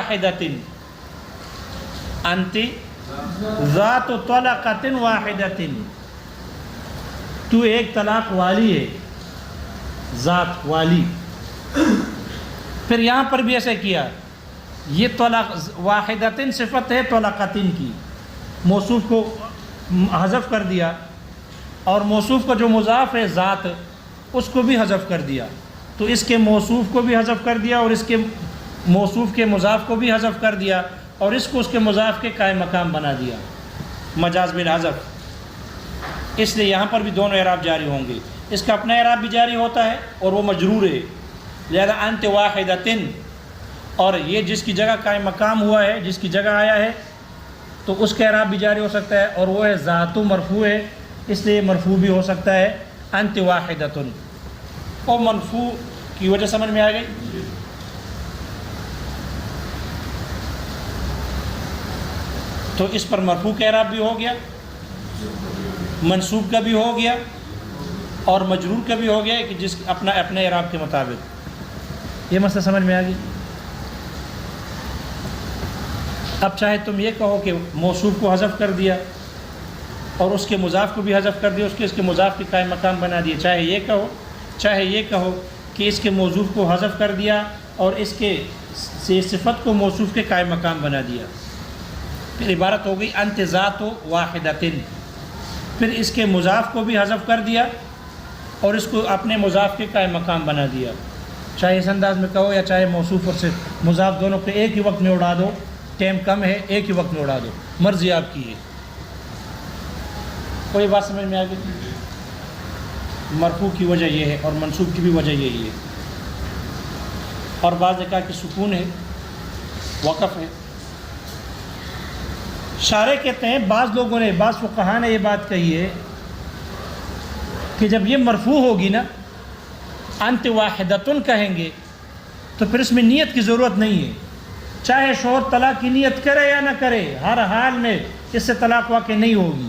واحدۃ، انت ذات طلقۃ واحدۃ، تو ایک طلاق والی ہے، ذات والی۔ پھر یہاں پر بھی ایسے کیا، یہ طلاق واحدۃ صفت ہے طلقۃ کی، موصوف کو حذف کر دیا، اور موصوف کا جو مضاف ہے ذات اس کو بھی حذف کر دیا، تو اس کے موصوف کو بھی حذف کر دیا اور اس کے موصوف کے مضاف کو بھی حذف کر دیا، اور اس کو اس کے مضاف کے قائم مقام بنا دیا، مجاز بالحذف۔ اس لیے یہاں پر بھی دونوں اعراب جاری ہوں گے، اس کا اپنا اعراب بھی جاری ہوتا ہے اور وہ مجرور ہے، لہذا انت واحدۃ، اور یہ جس کی جگہ قائم مقام ہوا ہے، جس کی جگہ آیا ہے، تو اس کا اعراب بھی جاری ہو سکتا ہے، اور وہ ہے ذات مرفوع ہے، اس لیے مرفوع بھی ہو سکتا ہے انت واحدۃ۔ اور مرفوع کی وجہ سمجھ میں آ گئی؟ تو اس پر مرفوع کا اعراب بھی ہو گیا، منصوب کا بھی ہو گیا، اور مجرور کا بھی ہو گیا، کہ جس اپنے اعراب کے مطابق۔ یہ مسئلہ سمجھ میں آ گئی؟ اب چاہے تم یہ کہو کہ موصوف کو حذف کر دیا اور اس کے مضاف کو بھی حذف کر دیا، اس کے مضاف کے قائم مقام بنا دیا، چاہے یہ کہو کہ اس کے موصوف کو حذف کر دیا اور اس کے صفت کو موصوف کے قائم مقام بنا دیا، پھر عبارت ہو گئی انت ذات واحدۃ۔ پھر اس کے مضاف کو بھی حذف کر دیا اور اس کو اپنے مضاف کے قائم مقام بنا دیا، چاہے اس انداز میں کہو یا چاہے موصوف اور مضاف دونوں کو ایک ہی وقت میں اڑا دو، ٹائم کم ہے ایک ہی وقت میں اڑا دو، مرضی آپ کی ہے۔ کوئی بات سمجھ میں آ گئی؟ مرفوع کی وجہ یہ ہے اور منصوب کی بھی وجہ یہی ہے، اور بعض نے کہا کہ سکون ہے، وقف ہے۔ شارح کہتے ہیں بعض فقہاء نے یہ بات کہی ہے کہ جب یہ مرفوع ہوگی نا، انت واحدۃ کہیں گے، تو پھر اس میں نیت کی ضرورت نہیں ہے، چاہے شوہر طلاق کی نیت کرے یا نہ کرے، ہر حال میں اس سے طلاق واقع نہیں ہوگی،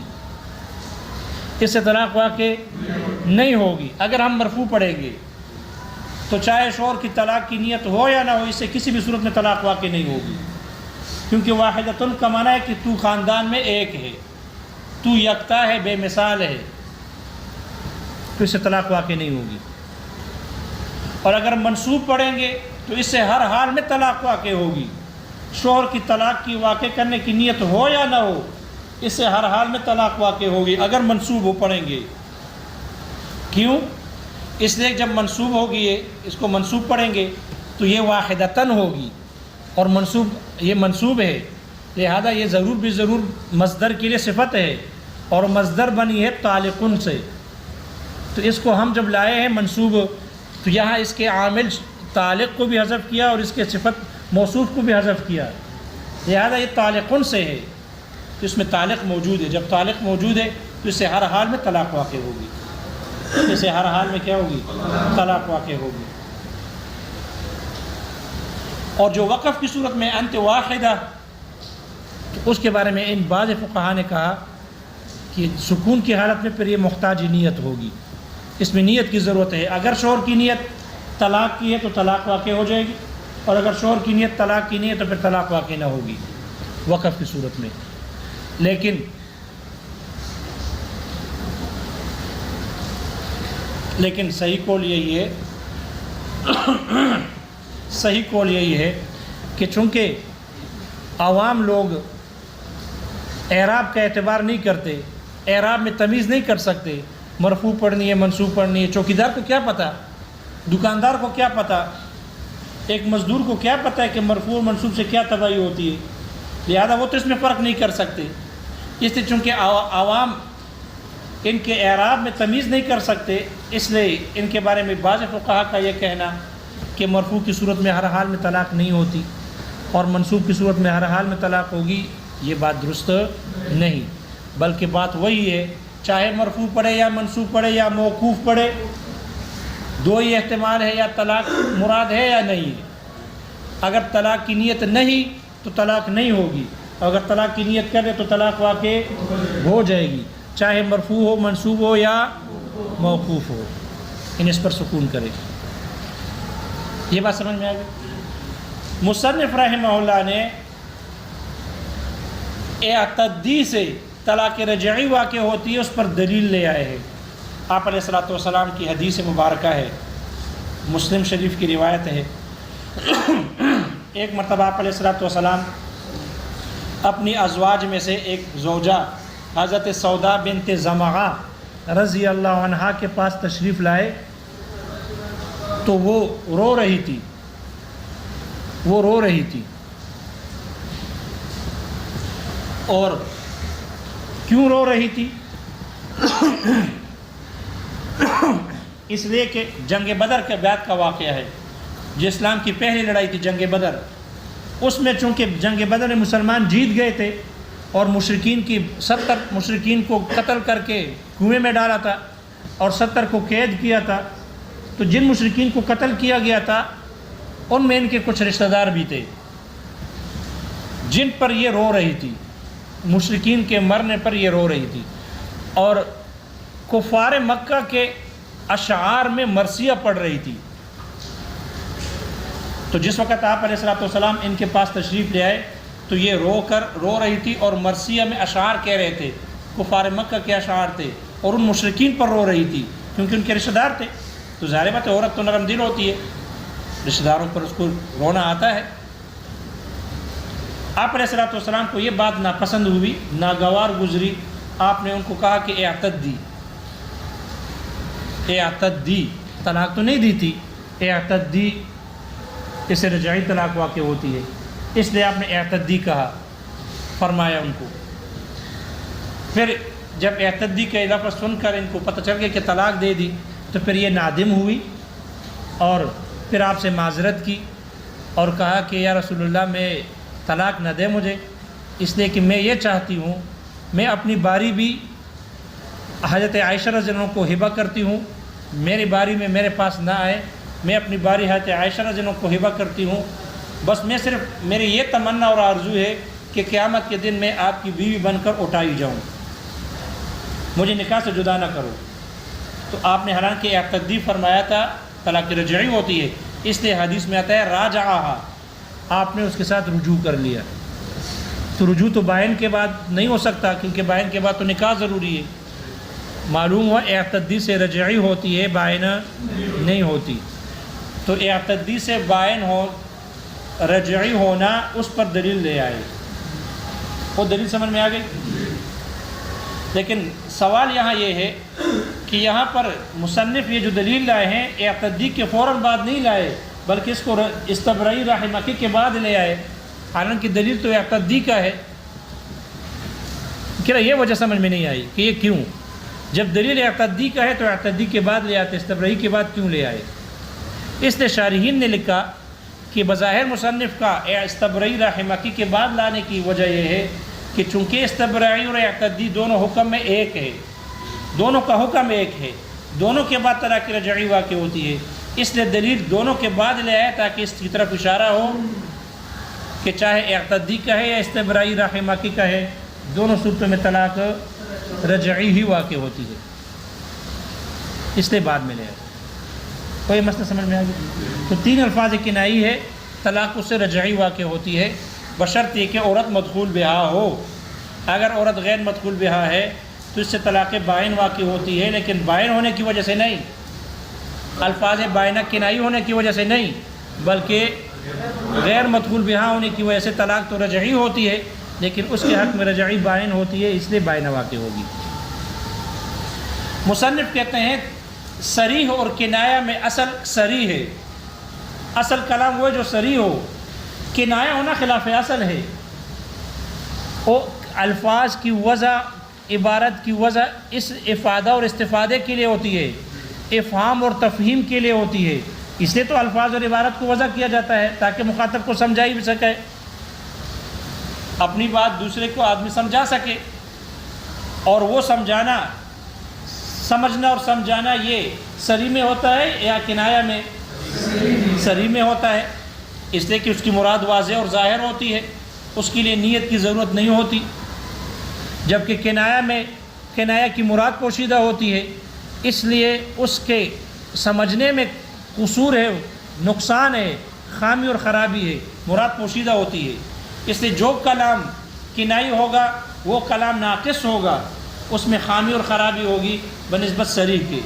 اس سے طلاق واقع نہیں ہوگی۔ اگر ہم مرفوع پڑھیں گے تو چاہے شوہر کی طلاق کی نیت ہو یا نہ ہو، اس سے کسی بھی صورت میں طلاق واقع نہیں ہوگی، کیونکہ واحدۃ کا معنی ہے کہ تو خاندان میں ایک ہے، تو یکتا ہے، بے مثال ہے، تو اس سے طلاق واقع نہیں ہوگی۔ اور اگر منصوب پڑھیں گے تو اس سے ہر حال میں طلاق واقع ہوگی، شوہر کی طلاق کی واقع کرنے کی نیت ہو یا نہ ہو، اس سے ہر حال میں طلاق واقع ہوگی اگر منصوب ہو پڑھیں گے۔ کیوں؟ اس لیے جب منصوب ہوگی، اس کو منصوب پڑھیں گے تو یہ واحدتاً ہوگی، اور یہ منصوب ہے، لہذا یہ ضرور بھی ضرور مصدر کے لیے صفت ہے، اور مصدر بنی ہے طالقن سے، تو اس کو ہم جب لائے ہیں منصوب، تو یہاں اس کے عامل طالق کو بھی حذف کیا اور اس کے صفت موصوف کو بھی حذف کیا، لہذا یہ طالقن سے ہے، تو اس میں طالق موجود ہے۔ جب طالق موجود ہے تو اس سے ہر حال میں طلاق واقع ہوگی، اس سے ہر حال میں کیا ہوگی؟ طلاق واقع ہوگی۔ اور جو وقف کی صورت میں انت واحدہ، تو اس کے بارے میں ان بعض فقہاء نے کہا کہ سکون کی حالت میں پھر یہ محتاج نیت ہوگی، اس میں نیت کی ضرورت ہے۔ اگر شوہر کی نیت طلاق کی ہے تو طلاق واقع ہو جائے گی، اور اگر شوہر کی نیت طلاق کی نہیں ہے تو پھر طلاق واقع نہ ہوگی وقف کی صورت میں۔ لیکن صحیح قول یہی ہے کہ چونکہ عوام لوگ اعراب کا اعتبار نہیں کرتے، اعراب میں تمیز نہیں کر سکتے، مرفوع پڑھنی ہے منصوب پڑھنی ہے، چوکیدار کو کیا پتہ، دکاندار کو کیا پتہ، ایک مزدور کو کیا پتہ ہے کہ مرفوع اور منصوب سے کیا تبعی ہوتی ہے، لہذا وہ تو اس میں فرق نہیں کر سکتے۔ اس لیے چونکہ عوام ان کے اعراب میں تمیز نہیں کر سکتے، اس لیے ان کے بارے میں بعض فقہاء کا یہ کہنا کہ مرفوع کی صورت میں ہر حال میں طلاق نہیں ہوتی اور منصوب کی صورت میں ہر حال میں طلاق ہوگی، یہ بات درست نہیں، بلکہ بات وہی ہے، چاہے مرفوع پڑھے یا منصوب پڑھے یا موقوف پڑھے، دو ہی احتمال ہے، یا طلاق مراد ہے یا نہیں ہے۔ اگر طلاق کی نیت نہیں تو طلاق نہیں ہوگی، اور اگر طلاق کی نیت کرے تو طلاق واقع ہو جائے گی، چاہے مرفوع ہو منصوب ہو یا موقوف ہو، اس پر سکون کرے۔ یہ بات سمجھ میں آ گئی؟ مصنف رحمہ اللہ نے اعتدی سے طلاق رجعی واقع ہوتی ہے اس پر دلیل لے آئے ہیں۔ آپ علیہ الصلوۃ والسلام کی حدیث مبارکہ ہے، مسلم شریف کی روایت ہے۔ ایک مرتبہ آپ علیہ الصلوۃ والسلام اپنی ازواج میں سے ایک زوجہ حضرت سودا بنت زمعہ رضی اللہ عنہا کے پاس تشریف لائے تو وہ رو رہی تھی، اور کیوں رو رہی تھی؟ اس لیے کہ جنگ بدر کے بعد کا واقعہ ہے، جو اسلام کی پہلی لڑائی تھی جنگ بدر، اس میں چونکہ جنگ بدر میں مسلمان جیت گئے تھے اور مشرکین کی 70 مشرکین کو قتل کر کے کنویں میں ڈالا تھا اور 70 کو قید کیا تھا، تو جن مشرکین کو قتل کیا گیا تھا ان میں ان کے کچھ رشتہ دار بھی تھے جن پر یہ رو رہی تھی، مشرکین کے مرنے پر یہ رو رہی تھی، اور کفار مکہ کے اشعار میں مرثیہ پڑھ رہی تھی۔ تو جس وقت آپ علیہ الصلوۃ والسلام ان کے پاس تشریف لے آئے تو یہ رو رہی تھی اور مرثیہ میں اشعار کہہ رہے تھے، کفار مکہ کے اشعار تھے، اور ان مشرکین پر رو رہی تھی کیونکہ ان کے رشتہ دار تھے۔ تو ظاہر بات ہے عورت تو نرم دل ہوتی ہے، رشتہ داروں پر اس کو رونا آتا ہے۔ آپ علیہ الصلوۃ والسلام کو یہ بات ناپسند ہوئی، ناگوار گزری، آپ نے ان کو کہا کہ اعتدی، طلاق تو نہیں دی تھی، اعتدی، اس سے رجعی طلاق واقع ہوتی ہے، اس لیے آپ نے اعتدی کہا، فرمایا ان کو۔ پھر جب اعتدی کا لفظ سن کر ان کو پتہ چل گیا کہ طلاق دے دی تو پھر یہ نادم ہوئی اور پھر آپ سے معذرت کی اور کہا کہ یا رسول اللہ میں طلاق نہ دے مجھے، اس لیے کہ میں یہ چاہتی ہوں میں اپنی باری بھی حضرت عائشہ رضی اللہ عنہ کو ہبہ کرتی ہوں، میری باری میں میرے پاس نہ آئے، میں اپنی باری حضرت عائشہ رضی اللہ عنہ کو ہبہ کرتی ہوں، بس میں صرف میری یہ تمنا اور آرزو ہے کہ قیامت کے دن میں آپ کی بیوی بن کر اٹھائی جاؤں، مجھے نکاح سے جدا نہ کرو۔ تو آپ نے حالانکہ اعتدی فرمایا تھا، طلاق رجعی ہوتی ہے، اس لیے حدیث میں آتا ہے راجعہا، آپ نے اس کے ساتھ رجوع کر لیا۔ تو رجوع تو بائن کے بعد نہیں ہو سکتا کیونکہ بائن کے بعد تو نکاح ضروری ہے۔ معلوم ہوا اعتدی سے رجعی ہوتی ہے، بائن نہیں ہوتی۔ تو اعتدی سے بائن رجعی ہونا اس پر دلیل لے آئے، وہ دلیل سمجھ میں آ گئی۔ لیکن سوال یہاں یہ ہے کہ یہاں پر مصنف یہ جو دلیل لائے ہیں اعتدی کے فوراً بعد نہیں لائے بلکہ اس کو استبرئی رحمکی کے بعد لے آئے، حالانکہ دلیل تو اعتدی کا ہے۔ کہ یہ وجہ سمجھ میں نہیں آئی کہ یہ کیوں، جب دلیل اعتدی کا ہے تو اعتدی کے بعد لے آتے، استبرئی کے بعد کیوں لے آئے؟ اس لیے شارحین نے لکھا کہ بظاہر مصنف کا استبرئی رحمکی کے بعد لانے کی وجہ یہ ہے کہ چونکہ استبرئی اور اعتدی دونوں حکم میں ایک ہے، دونوں کا حکم ایک ہے، دونوں کے بعد طلاق رجعی واقع ہوتی ہے، اس لیے دلیل دونوں کے بعد لے آئے تاکہ اس کی طرف اشارہ ہو کہ چاہے اعتدی کا ہے یا استبرئی رحمکی کا ہے، دونوں صورتوں میں طلاق رجعی ہی واقع ہوتی ہے، اس لیے بعد میں لے آئے۔ کوئی مسئلہ سمجھ میں آ گیا؟ تو 3 الفاظ کنائی ہے، طلاق اس سے رجعی واقع ہوتی ہے بشرط یہ کہ عورت مدخول بہا ہو۔ اگر عورت غیر مدخول بہا ہے تو اس سے طلاق بائن واقع ہوتی ہے، لیکن بائن ہونے کی وجہ سے نہیں، الفاظ بائنہ کنائی ہونے کی وجہ سے نہیں، بلکہ غیر مدخول بہا ہونے کی وجہ سے طلاق تو رجعی ہوتی ہے لیکن اس کے حق میں رجعی بائن ہوتی ہے، اس لیے بائنہ واقع ہوگی۔ مصنف کہتے ہیں صریح اور کنایہ میں اصل صریح ہے، اصل کلام وہ جو صریح ہو، کنایہ ہونا خلاف اصل ہے۔ وہ الفاظ کی وضع، عبارت کی وضع اس افادہ اور استفادے کے لیے ہوتی ہے، افہام اور تفہیم کے لیے ہوتی ہے، اس لیے تو الفاظ اور عبارت کو وضع کیا جاتا ہے تاکہ مخاطب کو سمجھائی بھی سکے، اپنی بات دوسرے کو آدمی سمجھا سکے، اور وہ سمجھانا، سمجھنا اور سمجھانا یہ صریح میں ہوتا ہے یا کنایہ میں؟ صریح میں ہوتا ہے، اس لیے کہ اس کی مراد واضح اور ظاہر ہوتی ہے، اس کے لیے نیت کی ضرورت نہیں ہوتی، جبکہ کنایہ میں کنایہ کی مراد پوشیدہ ہوتی ہے، اس لیے اس کے سمجھنے میں قصور ہے، نقصان ہے، خامی اور خرابی ہے، مراد پوشیدہ ہوتی ہے۔ اس لیے جو کلام کنائی ہوگا وہ کلام ناقص ہوگا، اس میں خامی اور خرابی ہوگی بنسبت صریح کے،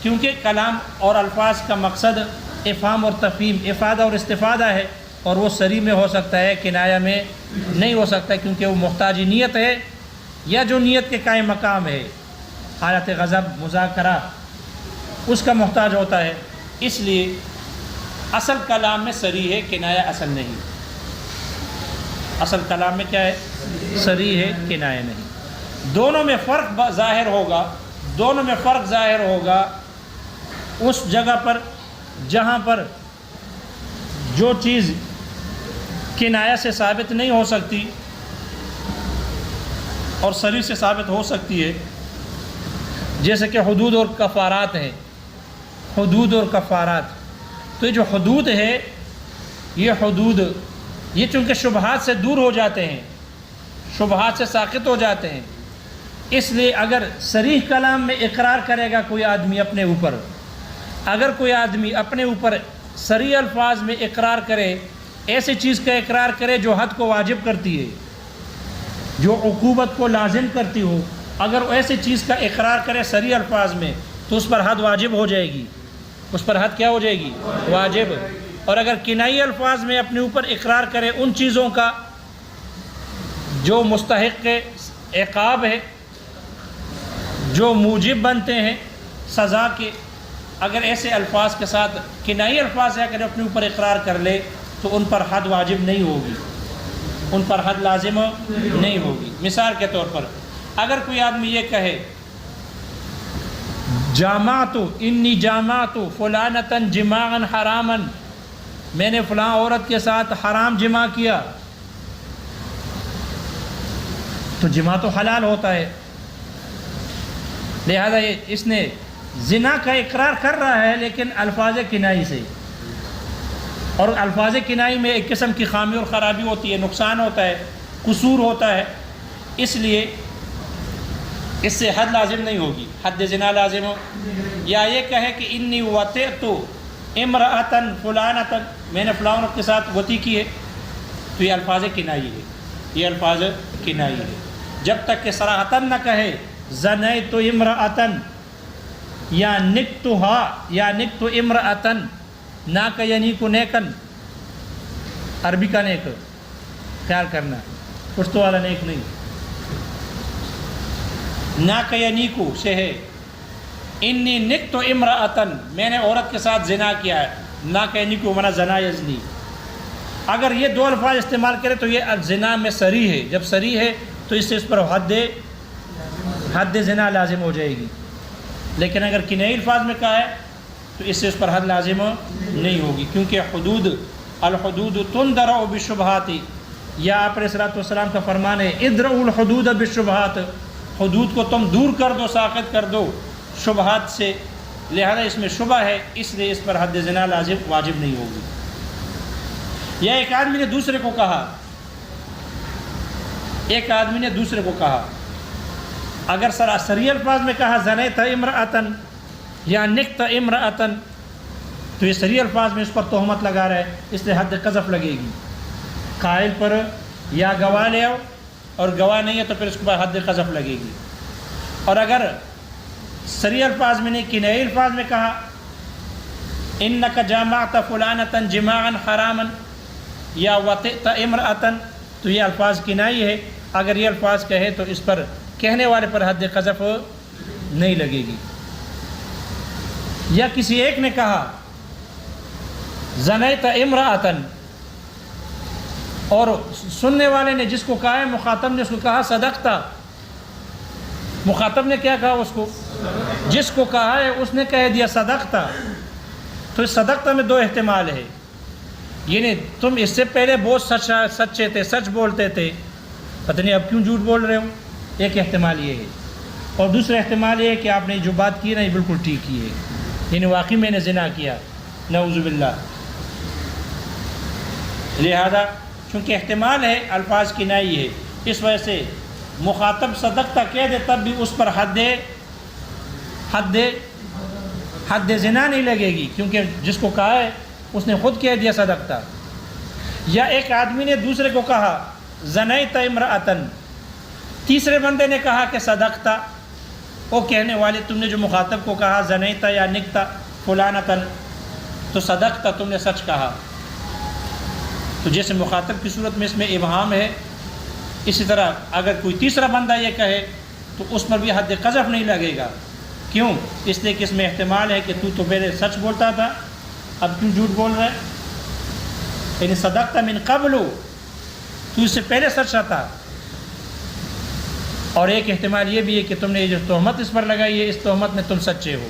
کیونکہ کلام اور الفاظ کا مقصد افہام اور تفہیم، افادہ اور استفادہ ہے، اور وہ صریح میں ہو سکتا ہے، کنایہ میں نہیں ہو سکتا، کیونکہ وہ محتاج نیت ہے، یا جو نیت کے قائم مقام ہے، حالت غضب، مذاکرہ، اس کا محتاج ہوتا ہے۔ اس لیے اصل کلام میں صریح ہے، کنایہ اصل نہیں۔ اصل کلام میں کیا ہے؟ صریح ہے، کنایہ نہیں۔ دونوں میں فرق ظاہر ہوگا اس جگہ پر جہاں پر جو چیز کنایہ سے ثابت نہیں ہو سکتی اور صریح سے ثابت ہو سکتی ہے، جیسے کہ حدود اور کفارات ہیں۔ حدود اور کفارات، تو یہ جو حدود ہے، یہ چونکہ شبہات سے دور ہو جاتے ہیں، شبہات سے ساقط ہو جاتے ہیں، اس لیے اگر صریح کلام میں اقرار کرے گا کوئی آدمی اپنے اوپر، اگر کوئی آدمی اپنے اوپر صریح الفاظ میں اقرار کرے، ایسی چیز کا اقرار کرے جو حد کو واجب کرتی ہے، جو عقوبت کو لازم کرتی ہو، اگر ایسی چیز کا اقرار کرے صریح الفاظ میں، تو اس پر حد واجب ہو جائے گی، اس پر حد کیا ہو جائے گی؟ واجب۔ اور اگر کنائی الفاظ میں اپنے اوپر اقرار کرے ان چیزوں کا جو مستحق عقاب ہے، جو موجب بنتے ہیں سزا کے، اگر ایسے الفاظ کے ساتھ کنائی الفاظ ہے اگر اپنے اوپر اقرار کر لے تو ان پر حد واجب نہیں ہوگی، ان پر حد لازم نہیں ہوگی۔ مثال کے طور پر اگر کوئی آدمی یہ کہے انی جامعت فلانتاً جماعا حراما، میں نے فلاں عورت کے ساتھ حرام جماع کیا، تو جماع تو حلال ہوتا ہے، لہذا اس نے زنا کا اقرار کر رہا ہے لیکن الفاظ کنائی سے، اور الفاظ کنائی میں ایک قسم کی خامی اور خرابی ہوتی ہے، نقصان ہوتا ہے، قصور ہوتا ہے، اس لیے اس سے حد لازم نہیں ہوگی، حد زنا لازم ہو۔ یا یہ کہے کہ انی وطئت امرأۃ فلانۃ، میں نے فلاں کے ساتھ وطی کی ہے، تو یہ الفاظ کنائی ہے، یہ الفاظ کنائی ہے۔ جب تک کہ صراحتاً نہ کہے زنیت امرأۃ یا نکتھا یا نکت امرأۃ، ناک ینیک نیکن، عربی کا نیک خیال کرنا، پشتو والا نیک نہیں، ناک ینیکو سے ہے، انی نکت امرأۃ، میں نے عورت کے ساتھ زنا کیا ہے، ناک ینیکو منا زنا یزنی، اگر یہ دو الفاظ استعمال کرے تو یہ زنا میں صریح ہے، جب صریح ہے تو اس سے اس پر حد زنا لازم ہو جائے گی، لیکن اگر کنائی الفاظ میں کہا ہے تو اس سے اس پر حد لازم نہیں ہوگی، کیونکہ الحدود تندرع بالشبہات، یا آپ علیہ الصلوۃ والسلام کا فرمان ہے ادرؤوا الحدود بالشبہات، حدود کو تم دور کر دو، ساقط کر دو شبہات سے، لہذا اس میں شبہ ہے، اس لیے اس پر حد زنا لازم واجب نہیں ہوگی۔ یا ایک آدمی نے دوسرے کو کہا، اگر صریح الفاظ میں کہا زنیت امرأۃ یا نکت امرأۃ، تو یہ صریح الفاظ میں اس پر تہمت لگا رہا ہے، اس لیے حد قذف لگے گی، قائل پر یا گواہ لے آؤ، اور گواہ نہیں ہے تو پھر اس کے بعد حد قذف لگے گی۔ اور اگر صریح الفاظ میں نہیں کنائی الفاظ میں کہا انک جامعت فلانۃ جماعا حراما یا وطئت امرأۃ، تو یہ الفاظ کنائی ہے، اگر یہ الفاظ کہے تو اس پر کہنے والے پر حد قذف نہیں لگے گی۔ یا کسی ایک نے کہا زنیت امرأۃ، اور سننے والے نے جس کو کہا ہے، مخاطب نے اس کو کہا صدقتا، مخاطب نے کیا کہا اس کو؟ جس کو کہا ہے اس نے کہہ دیا صدقتا، تو اس صدقتا میں دو احتمال ہے، یعنی تم اس سے پہلے بہت سچے تھے، سچ بولتے تھے، پتہ نہیں اب کیوں جھوٹ بول رہے ہو، ایک احتمال یہ ہے، اور دوسرا احتمال یہ ہے کہ آپ نے جو بات کی نا یہ بالکل ٹھیک کی ہے، یعنی واقعی میں نے زنا کیا، نعوذ باللہ۔ لہذا چونکہ احتمال ہے، الفاظ کنائی ہے، اس وجہ سے مخاطب صدقتا کہہ دے تب بھی اس پر حد حد زنا نہیں لگے گی، کیونکہ جس کو کہا ہے اس نے خود کہہ دیا صدقتا۔ یا ایک آدمی نے دوسرے کو کہا زنیت امرأتن، تیسرے بندے نے کہا کہ صدقتا، وہ کہنے والے تم نے جو مخاطب کو کہا زنیتا یا نکتا فلانتن، تو صدقتا تم نے سچ کہا۔ تو جیسے مخاطب کی صورت میں اس میں ابہام ہے، اسی طرح اگر کوئی تیسرا بندہ یہ کہے تو اس پر بھی حد قذف نہیں لگے گا۔ کیوں؟ اس لیے کہ اس میں احتمال ہے کہ تو پہلے سچ بولتا تھا، اب کیوں جھوٹ بول رہا ہے؟ یعنی صدقت من قبل، تو اس سے پہلے سچ تھا۔ اور ایک احتمال یہ بھی ہے کہ تم نے یہ جو تہمت اس پر لگائی ہے، اس تہمت میں تم سچے ہو۔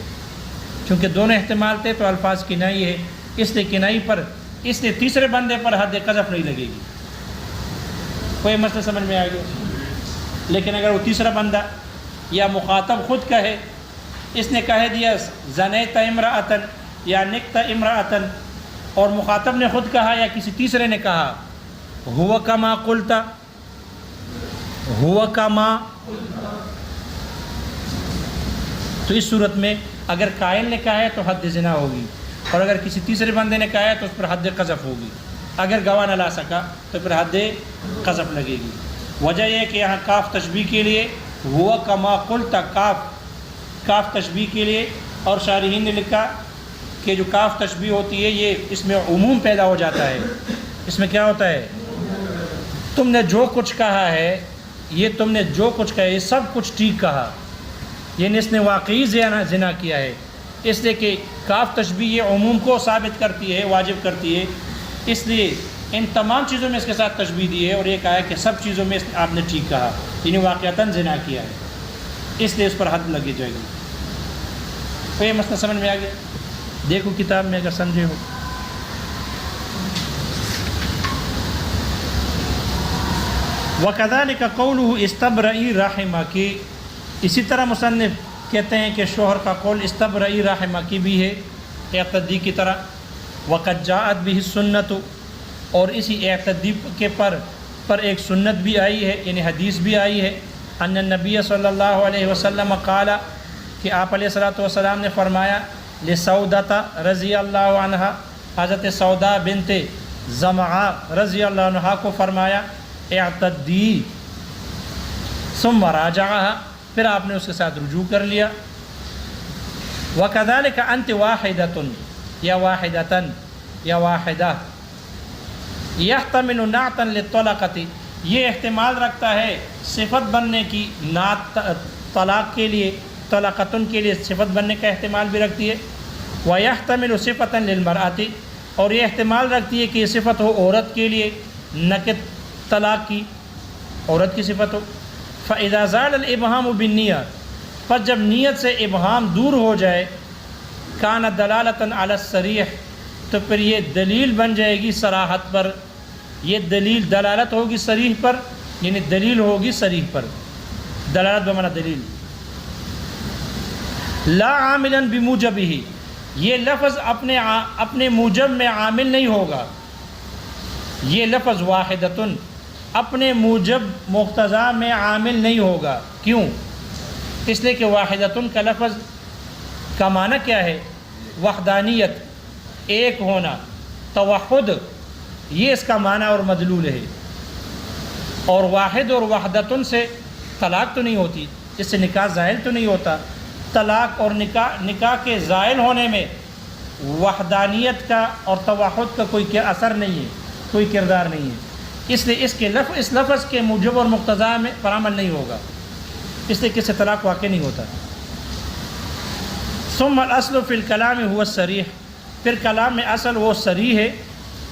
چونکہ دونوں احتمال تھے تو الفاظ کنائی ہے، اس لیے کنائی پر، اس لیے تیسرے بندے پر حد قذف نہیں لگے گی۔ کوئی مسئلہ سمجھ میں آ گیا؟ لیکن اگر وہ تیسرا بندہ یا مخاطب خود کہے، اس نے کہہ دیا زنیت امرأتن یا نکت امرأتن، اور مخاطب نے خود کہا یا کسی تیسرے نے کہا ہوا کما قلتا، ہوا کما، تو اس صورت میں اگر قائل نے کہا ہے تو حد زنا ہوگی، اور اگر کسی تیسرے بندے نے کہا ہے تو اس پر حد قذف ہوگی۔ اگر گواہ نہ لا سکا تو پھر حد قذف لگے گی۔ وجہ یہ ہے کہ یہاں کاف تشبیہ کے لیے، ہوا کما قلتا، کاف تشبیہ کے لیے، اور شارحین نے لکھا کہ جو کاف تشبیہ ہوتی ہے یہ اس میں عموم پیدا ہو جاتا ہے۔ اس میں کیا ہوتا ہے؟ تم نے جو کچھ کہا ہے، یہ تم نے جو کچھ کہا ہے یہ سب کچھ ٹھیک کہا، یعنی اس نے واقعی زنا کیا ہے۔ اس لیے کہ کاف تشبیہ یہ عموم کو ثابت کرتی ہے، واجب کرتی ہے، اس لیے ان تمام چیزوں میں اس کے ساتھ تشبیہ دی ہے، اور یہ کہا ہے کہ سب چیزوں میں آپ نے ٹھیک کہا، یعنی واقعتاً زنا کیا ہے، اس لیے اس پر حد لگی جائے گی۔ تو یہ مسئلہ سمجھ میں آ گیا؟ دیکھو کتاب میں اگر سمجھے ہو۔ وَكَذَلِكَ قَوْلُهُ اسْتَبْرَئِ رَحِمَكِ، اسی طرح مصنف کہتے ہیں کہ شوہر کا قول استبرئی رحمکی بھی ہے اعتدی کی طرح۔ وقد جاءت به السنت، اور اسی اعتدی کے پر ایک سنت بھی آئی ہے، یعنی حدیث بھی آئی ہے، ان النبی صلی اللہ علیہ وسلم قال، کہ آپ علیہ الصلوۃ والسلام نے فرمایا لسودۃ رضی اللہ عنہا، حضرت سودا بنت زمعہ رضی اللہ عنہا کو فرمایا اعتدی، ثم راجعها، پھر آپ نے اس کے ساتھ رجوع کر لیا۔ وَكَذَلِكَ أَنْتِ وَاحِدَةٌ یا واحدتاً یا واحدہ، يَحْتَمِلُ نَعْتًا لِلطَّلَقَةِ، یہ احتمال رکھتا ہے صفت بننے کی، نعت طلاق کے لیے، طلقتن کے لیے صفت بننے کا احتمال بھی رکھتی ہے۔ وَيَحْتَمِلُ صِفَةً لِلْمَرْأَةِ، اور یہ احتمال رکھتی ہے کہ یہ صفت ہو عورت کے لیے، نہ کہ طلاق کی، عورت کی صفت ہو۔ فَإِذَا زَالَ الْإِبْهَامُ بِالنِّيَّةِ، پس جب نیت سے ابہام دور ہو جائے، کان دلالتاً علی الصریح، تو پھر یہ دلیل بن جائے گی صراحت پر، یہ دلیل دلالت ہوگی صریح پر، یعنی دلیل ہوگی صریح پر، دلالت بمعنی دلیل۔ لا عاملا بموجبہ، یہ لفظ اپنے موجب میں عامل نہیں ہوگا، یہ لفظ واحدتن اپنے موجب مقتضا میں عامل نہیں ہوگا۔ کیوں؟ اس لیے کہ واحدتن کا لفظ کا معنی کیا ہے؟ وحدانیت، ایک ہونا، توحد، یہ اس کا معنی اور مدلول ہے۔ اور واحد اور وحدتن سے طلاق تو نہیں ہوتی، اس سے نکاح زائل تو نہیں ہوتا۔ طلاق اور نکاح کے زائل ہونے میں وحدانیت کا اور توحد کا کوئی اثر نہیں ہے، کوئی کردار نہیں ہے، اس لیے اس لفظ کے موجب اور مقتضا میں پر عمل نہیں ہوگا، اس لیے کسی طلاق واقع نہیں ہوتا۔ ثم الاصل فی الکلام هو الصریح، پھر کلام میں اصل وہ صریح ہے۔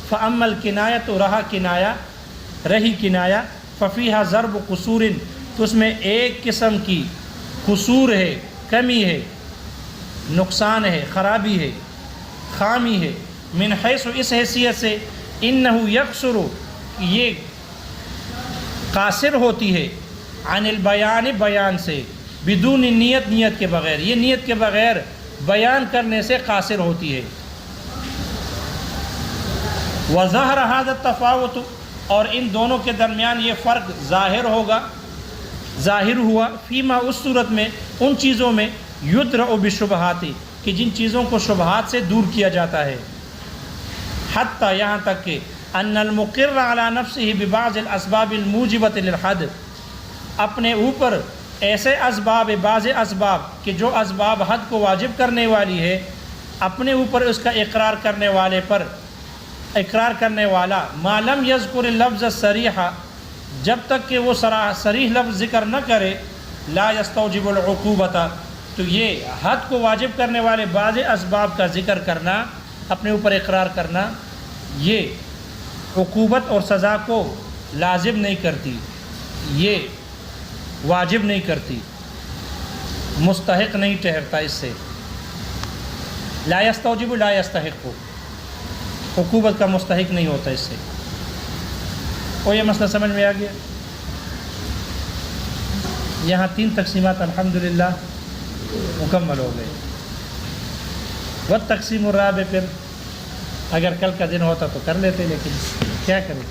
فاما الکنایۃ، رہی کنایا، ففیہا ضرب قصور، تو اس میں ایک قسم کی قصور ہے، کمی ہے، نقصان ہے، خرابی ہے، خامی ہے۔ من حیث، اس حیثیت سے، انہ یقصر، یہ قاصر ہوتی ہے، عن البیان، بیان سے، بدون نیت کے بغیر، یہ نیت کے بغیر بیان کرنے سے قاصر ہوتی ہے۔ وظہر ھذا التفاوت، اور ان دونوں کے درمیان یہ فرق ظاہر ہوا، فیما، اس صورت میں، ان چیزوں میں، یدرأ بالشبہات، کہ جن چیزوں کو شبہات سے دور کیا جاتا ہے، حتیٰ یہاں تک کہ ان المقر علی نفسہ ببعض الاسباب الموجبۃ للحد، اپنے اوپر ایسے اسباب، بعض اسباب کہ جو اسباب حد کو واجب کرنے والی ہے، اپنے اوپر اس کا اقرار کرنے والے پر، اقرار کرنے والا ما لم یذکر اللفظ الصریح، جب تک کہ وہ صریح لفظ ذکر نہ کرے، لا یستوجب العقوبۃ، تو یہ حد کو واجب کرنے والے بعض اسباب کا ذکر کرنا، اپنے اوپر اقرار کرنا، یہ عقوبت اور سزا کو لازم نہیں کرتی، یہ واجب نہیں کرتی، مستحق نہیں ٹھہرتا اس سے، لا یستوجب لا یستحق، عقوبت کا مستحق نہیں ہوتا اس سے۔ اور یہ مسئلہ سمجھ میں آ گیا؟ یہاں 3 تقسیمات الحمدللہ مکمل ہو گئے۔ وہ تقسیم الرابع پھر اگر کل کا دن ہوتا تو کر لیتے، لیکن کیا کریں۔